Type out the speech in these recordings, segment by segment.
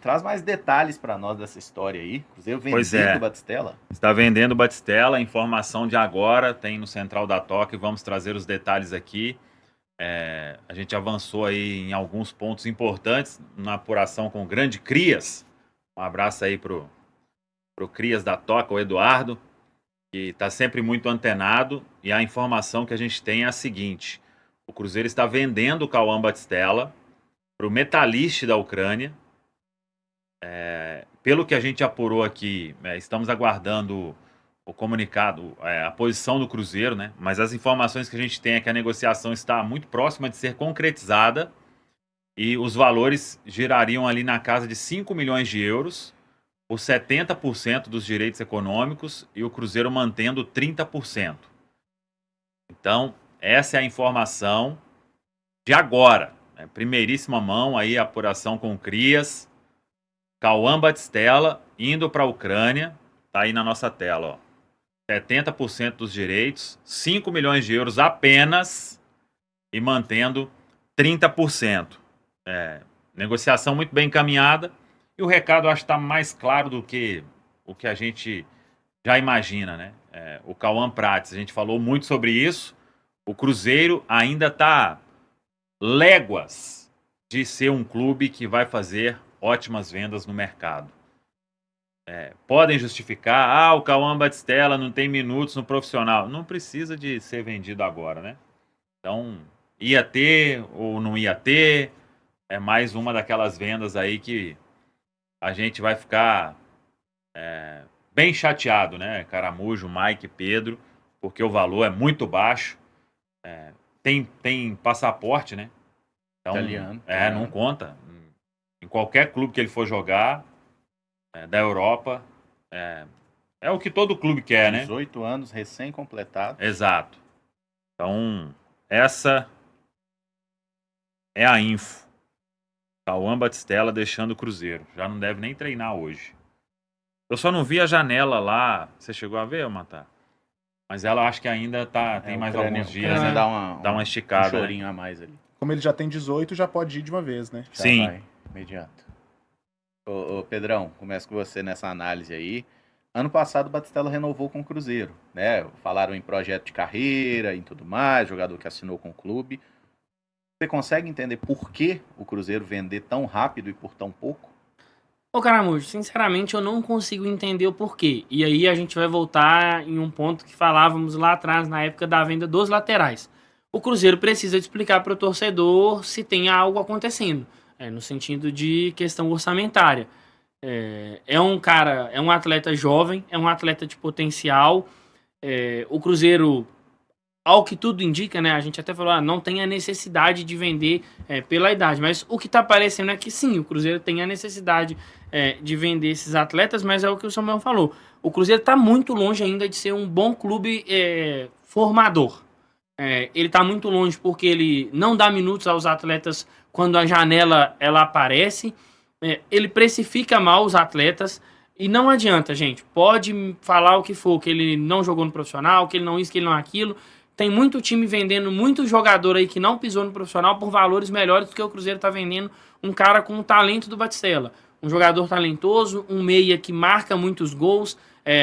Traz mais detalhes para nós dessa história aí. Cruzeiro Pois vendendo o é, Batistella. está vendendo o Batistella, informação de agora, tem no Central da Toca e vamos trazer os detalhes aqui. A gente avançou aí em alguns pontos importantes na apuração com o grande Crias. Um abraço aí pro Crias da Toca, o Eduardo, que está sempre muito antenado. E a informação que a gente tem é a seguinte: o Cruzeiro está vendendo o Cauã Batistella para o Metalist da Ucrânia. Pelo que a gente apurou aqui, estamos aguardando o comunicado, a posição do Cruzeiro, né? Mas as informações que a gente tem é que a negociação está muito próxima de ser concretizada e os valores girariam ali na casa de 5 milhões de euros por 70% dos direitos econômicos e o Cruzeiro mantendo 30%. Então, essa é a informação de agora. Primeiríssima mão aí, a apuração com o Crias. Cauã Batistella indo para a Ucrânia. Tá aí na nossa tela, ó. 70% dos direitos, 5 milhões de euros apenas e mantendo 30%. Negociação muito bem encaminhada e o recado acho que está mais claro do que o que a gente já imagina, né? O Cauã Prates, a gente falou muito sobre isso. O Cruzeiro ainda está léguas de ser um clube que vai fazer ótimas vendas no mercado. Podem justificar, o Cauã Batistella não tem minutos no profissional. Não precisa de ser vendido agora, né? Então, ia ter ou não ia ter, é mais uma daquelas vendas aí que a gente vai ficar bem chateado, né? Caramujo, Mike, Pedro, porque o valor é muito baixo. Tem passaporte, né? Então, Italiano. não conta. Em qualquer clube que ele for jogar, da Europa, é o que todo clube quer, 18 anos, recém-completado. Exato. Então, essa é a info. Cauã Batistella deixando o Cruzeiro. Já não deve nem treinar hoje. Eu só não vi a janela lá. Você chegou a ver, Matar? Mas ela acho que ainda tem mais alguns dias, né? Dá uma esticada, um chorinho a mais ali. Como ele já tem 18, já pode ir de uma vez, né? Já Sim. vai, imediato. Ô, Pedrão, começo com você nessa análise aí. Ano passado o Batistella renovou com o Cruzeiro, né? Falaram em projeto de carreira e tudo mais, jogador que assinou com o clube. Você consegue entender por que o Cruzeiro vender tão rápido e por tão pouco? Ô Caramujo, sinceramente eu não consigo entender o porquê. E aí a gente vai voltar em um ponto que falávamos lá atrás, na época da venda dos laterais. O Cruzeiro precisa explicar para o torcedor se tem algo acontecendo, no sentido de questão orçamentária. É um atleta jovem, é um atleta de potencial. O Cruzeiro, ao que tudo indica, né? A gente até falou, não tem a necessidade de vender pela idade. Mas o que está parecendo é que sim, o Cruzeiro tem a necessidade de vender esses atletas, mas é o que o Samuel falou. O Cruzeiro está muito longe ainda de ser um bom clube formador. Ele está muito longe porque ele não dá minutos aos atletas quando a janela ela aparece. Ele precifica mal os atletas. E não adianta, gente. Pode falar o que for, que ele não jogou no profissional, que ele não isso, que ele não aquilo. Tem muito time vendendo muito jogador aí que não pisou no profissional por valores melhores do que o Cruzeiro está vendendo um cara com o talento do Batistella. Um jogador talentoso, um meia que marca muitos gols,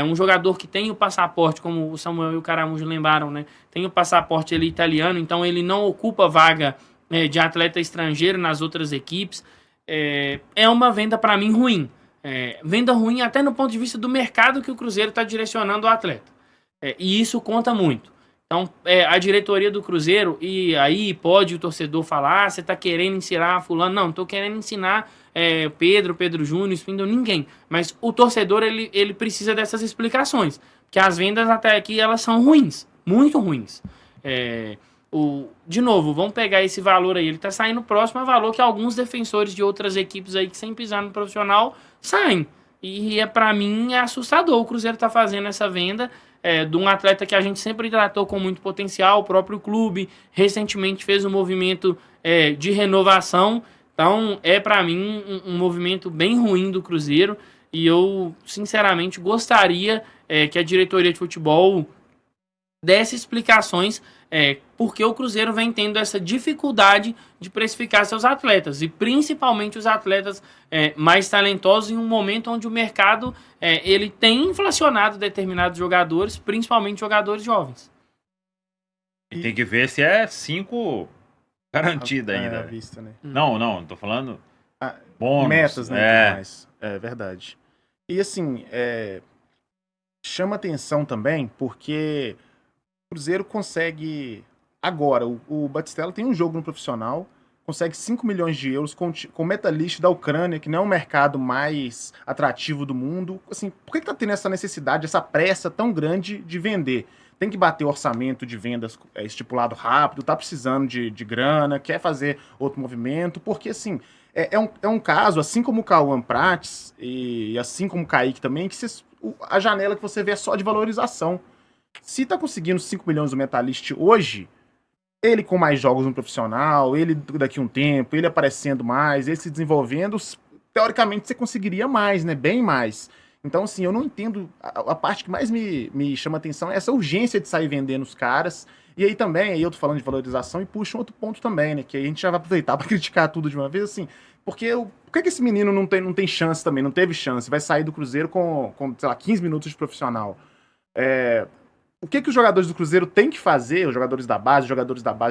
um jogador que tem o passaporte, como o Samuel e o Caramujo lembraram, né? Tem o passaporte ele italiano, então ele não ocupa vaga de atleta estrangeiro nas outras equipes. É uma venda, para mim, ruim. Venda ruim até no ponto de vista do mercado que o Cruzeiro está direcionando o atleta. E isso conta muito. Então, a diretoria do Cruzeiro, e aí pode o torcedor falar, você está querendo ensinar fulano. Não estou querendo ensinar Pedro Júnior, Spindle, ninguém. Mas o torcedor, ele precisa dessas explicações. Porque as vendas até aqui, elas são ruins. Muito ruins. De novo, vamos pegar esse valor aí. Ele está saindo próximo a valor que alguns defensores de outras equipes aí que sem pisar no profissional saem. E para mim é assustador. O Cruzeiro está fazendo essa venda de um atleta que a gente sempre tratou com muito potencial. O próprio clube recentemente fez um movimento de renovação. Então para mim um movimento bem ruim do Cruzeiro. E eu sinceramente gostaria que a diretoria de futebol desse explicações porque o Cruzeiro vem tendo essa dificuldade de precificar seus atletas, e principalmente os atletas mais talentosos, em um momento onde o mercado ele tem inflacionado determinados jogadores, principalmente jogadores jovens. E tem que ver se é 5 garantida ainda. À vista, né? Não tô falando Ah, bônus. metas, né? Tudo mais. É verdade. E assim, chama atenção também porque o Cruzeiro consegue. Agora, o Batistella tem um jogo no profissional, consegue 5 milhões de euros com o Metalist da Ucrânia, que não é o mercado mais atrativo do mundo. Assim, por que tá tendo essa necessidade, essa pressa tão grande de vender? Tem que bater o orçamento de vendas estipulado rápido, tá precisando de grana, quer fazer outro movimento, porque assim, é um caso, assim como o Cauã Prates e assim como o Kaique também, que a janela que você vê é só de valorização. Se tá conseguindo 5 milhões do Metalist hoje, ele com mais jogos no profissional, ele daqui a um tempo, ele aparecendo mais, ele se desenvolvendo, teoricamente você conseguiria mais, né? Bem mais. Então, assim, eu não entendo. A parte que mais me chama atenção é essa urgência de sair vendendo os caras. E aí também, aí eu tô falando de valorização e puxa um outro ponto também, né? Que aí a gente já vai aproveitar para criticar tudo de uma vez, assim. Porque por que esse menino não tem chance também? Não teve chance? Vai sair do Cruzeiro com sei lá, 15 minutos de profissional. O que os jogadores do Cruzeiro têm que fazer, os jogadores da base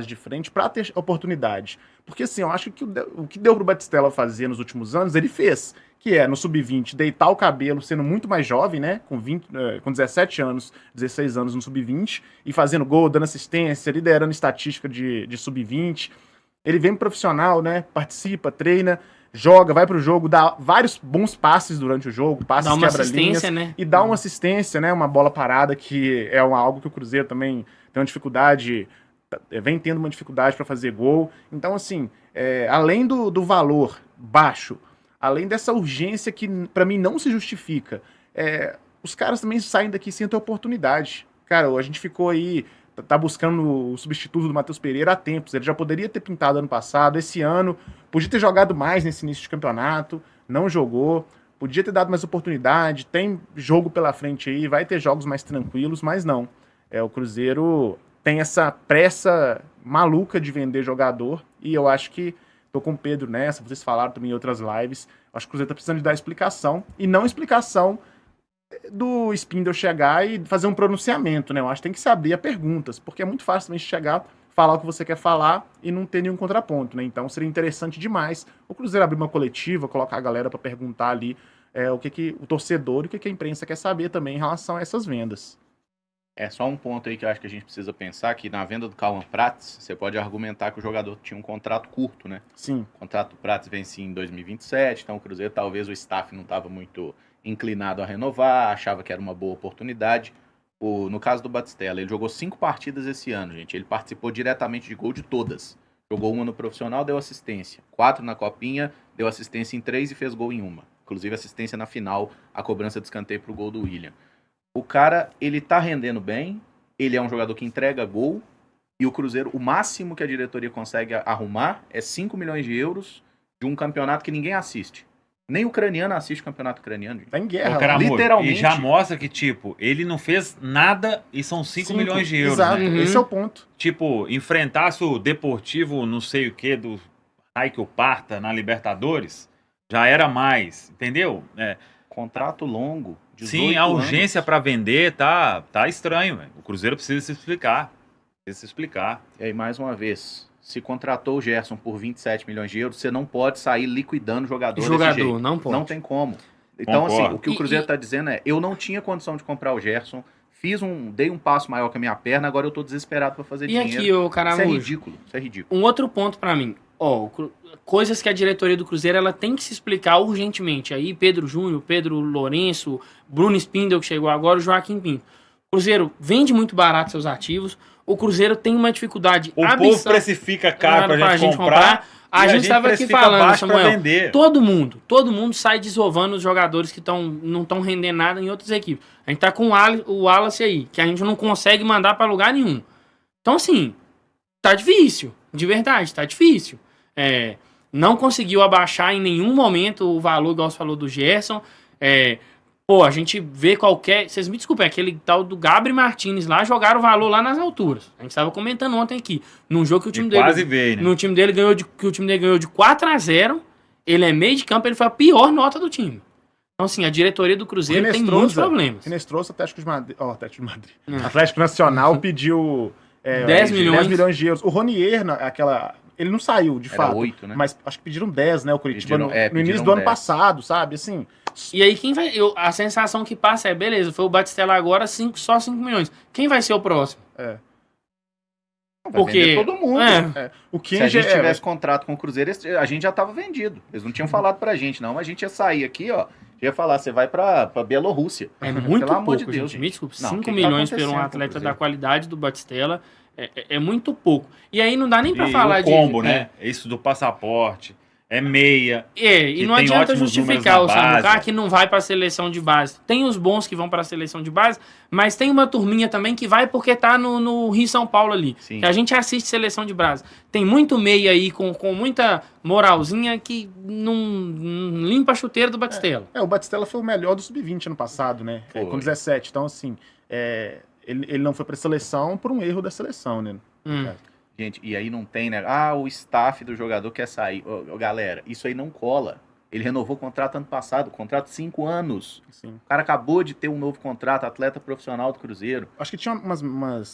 de frente, para ter oportunidade? Porque, assim, eu acho que o que deu pro Batistella fazer nos últimos anos, ele fez. Que é, no sub-20, deitar o cabelo, sendo muito mais jovem, né? Com 17 anos, 16 anos no sub-20, e fazendo gol, dando assistência, liderando estatística de sub-20. Ele vem pro profissional, né? Participa, treina, joga, vai pro jogo, dá vários bons passes durante o jogo, passes Dá uma quebra-linhas, assistência, né? e dá uma assistência, né? Uma bola parada, que é algo que o Cruzeiro também tem uma dificuldade, vem tendo uma dificuldade para fazer gol. Então, assim, além do valor baixo, além dessa urgência que para mim não se justifica, os caras também saem daqui sem ter oportunidade. Cara, a gente ficou aí, tá buscando o substituto do Matheus Pereira há tempos. Ele já poderia ter pintado ano passado, esse ano, podia ter jogado mais nesse início de campeonato, não jogou, podia ter dado mais oportunidade, tem jogo pela frente aí, vai ter jogos mais tranquilos, mas não. O Cruzeiro tem essa pressa maluca de vender jogador, e eu acho que tô com o Pedro nessa, vocês falaram também em outras lives, acho que o Cruzeiro tá precisando de dar explicação, e não explicação do Spindle chegar e fazer um pronunciamento, né? Eu acho que tem que se abrir a perguntas, porque é muito fácil também chegar, falar o que você quer falar e não ter nenhum contraponto, né? Então seria interessante demais o Cruzeiro abrir uma coletiva, colocar a galera para perguntar ali o que o torcedor e o que a imprensa quer saber também em relação a essas vendas. Só um ponto aí que eu acho que a gente precisa pensar, que na venda do Cauã Prates, você pode argumentar que o jogador tinha um contrato curto, né? Sim. O contrato do Prates vencia em 2027, então o Cruzeiro, talvez o staff não estava muito inclinado a renovar, achava que era uma boa oportunidade. No caso do Batistella, ele jogou 5 partidas esse ano, gente. Ele participou diretamente de gol de todas. Jogou 1 no profissional, deu assistência. 4 na copinha, deu assistência em 3 e fez gol em 1. Inclusive assistência na final, a cobrança de escanteio pro gol do William. O cara, ele tá rendendo bem, ele é um jogador que entrega gol, e o Cruzeiro, o máximo que a diretoria consegue arrumar é 5 milhões de euros de um campeonato que ninguém assiste. Nem ucraniano assiste o campeonato ucraniano, gente. Tá em guerra, cara, literalmente. E já mostra que, tipo, ele não fez nada e são 5 milhões de euros, exato, né? Esse é o ponto. Tipo, enfrentasse o Deportivo não sei o que do Raikkonen Parta na Libertadores, já era mais, entendeu? Contrato longo. Sim, a urgência para vender tá estranho, véio. O Cruzeiro precisa se explicar. E aí, mais uma vez, se contratou o Gerson por 27 milhões de euros, você não pode sair liquidando o jogador desse jeito. Não pode. Não tem como. Então, Concordo. assim, o que o Cruzeiro tá dizendo eu não tinha condição de comprar o Gerson, dei um passo maior com a minha perna, agora eu tô desesperado para fazer dinheiro. Aqui, ô Caramujo, Isso é ridículo. um outro ponto para mim. Coisas que a diretoria do Cruzeiro ela tem que se explicar urgentemente. Aí Pedro Júnior, Pedro Lourenço, Bruno Spindle, que chegou agora, o Joaquim Pinto. O Cruzeiro vende muito barato seus ativos. O Cruzeiro tem uma dificuldade O povo precifica caro pra gente comprar. A gente estava aqui falando, Samuel, vender. todo mundo sai desovando os jogadores que não estão rendendo nada em outras equipes. A gente tá com o Wallace aí, que a gente não consegue mandar para lugar nenhum. Então, assim, tá difícil. De verdade, tá difícil. Não conseguiu abaixar em nenhum momento o valor, igual você falou, do Gerson. Pô, a gente vê qualquer... Vocês me desculpem, aquele tal do Gabriel Martinez lá, jogaram o valor lá nas alturas. A gente tava comentando ontem aqui. Num jogo que o time dele... Quase veio, né? No time dele que o time dele ganhou de 4-0. Ele é meio de campo, ele foi a pior nota do time. Então, assim, a diretoria do Cruzeiro tem muitos problemas. Sinestroso, Atlético de Madrid. Atlético de Madrid. Atlético Nacional pediu 10 milhões de euros. O Ronier, ele não saiu, de fato. 8, né? Mas acho que pediram 10, né? O Curitiba no pediram início do ano 10. passado, sabe? Assim. E aí, quem vai. A sensação que passa é, beleza, foi o Batistella agora, só 5 milhões. Quem vai ser o próximo? Vai vender todo mundo. O Se a gente Kinge tivesse contrato com o Cruzeiro, a gente já tava vendido. Eles não tinham falado pra gente, não. Mas a gente ia sair aqui, ó. Ia falar, você vai pra Bielorrússia. É muito Pelo amor pouco, de Deus, gente. Me desculpe, Não, 5 o que milhões tá por um acontecendo com o atleta Cruzeiro? da qualidade do Batistella é muito pouco. E aí não dá nem pra E falar o combo, né? Isso do passaporte, é meia. E que não tem adianta ótimos justificar o números na Samuca base. que não vai pra seleção de base. Tem os bons que vão pra seleção de base, mas tem uma turminha também que vai porque tá no Rio São Paulo ali. Sim. Que a gente assiste seleção de base. Tem muito meia aí com muita moralzinha que não limpa a chuteira do Batistella. o Batistella foi o melhor do Sub-20 ano passado, né? Foi. Com 17. Então, assim, ele não foi pra seleção por um erro da seleção, né? Gente, e aí não tem, né? O staff do jogador quer sair. Ô, galera, isso aí não cola. Ele renovou o contrato ano passado, contrato de 5 anos. Assim. O cara acabou de ter um novo contrato, atleta profissional do Cruzeiro. Acho que tinha umas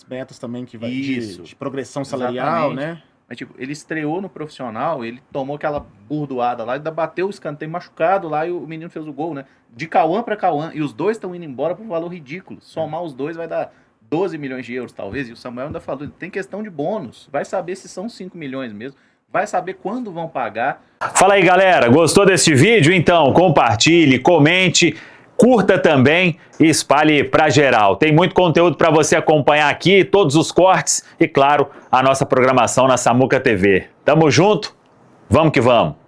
metas também que vai Isso. de progressão salarial, Exatamente. né? Mas, tipo, ele estreou no profissional, ele tomou aquela burdoada lá, ainda bateu o escanteio machucado lá e o menino fez o gol, né? De Cauã pra Cauã. E os dois estão indo embora por um valor ridículo. Somar os dois vai dar 12 milhões de euros, talvez. E o Samuel ainda falou, tem questão de bônus. Vai saber se são 5 milhões mesmo. Vai saber quando vão pagar. Fala aí, galera. Gostou deste vídeo? Então, compartilhe, comente, curta também e espalhe pra geral. Tem muito conteúdo para você acompanhar aqui, todos os cortes e, claro, a nossa programação na Samuca TV. Tamo junto? Vamos que vamos!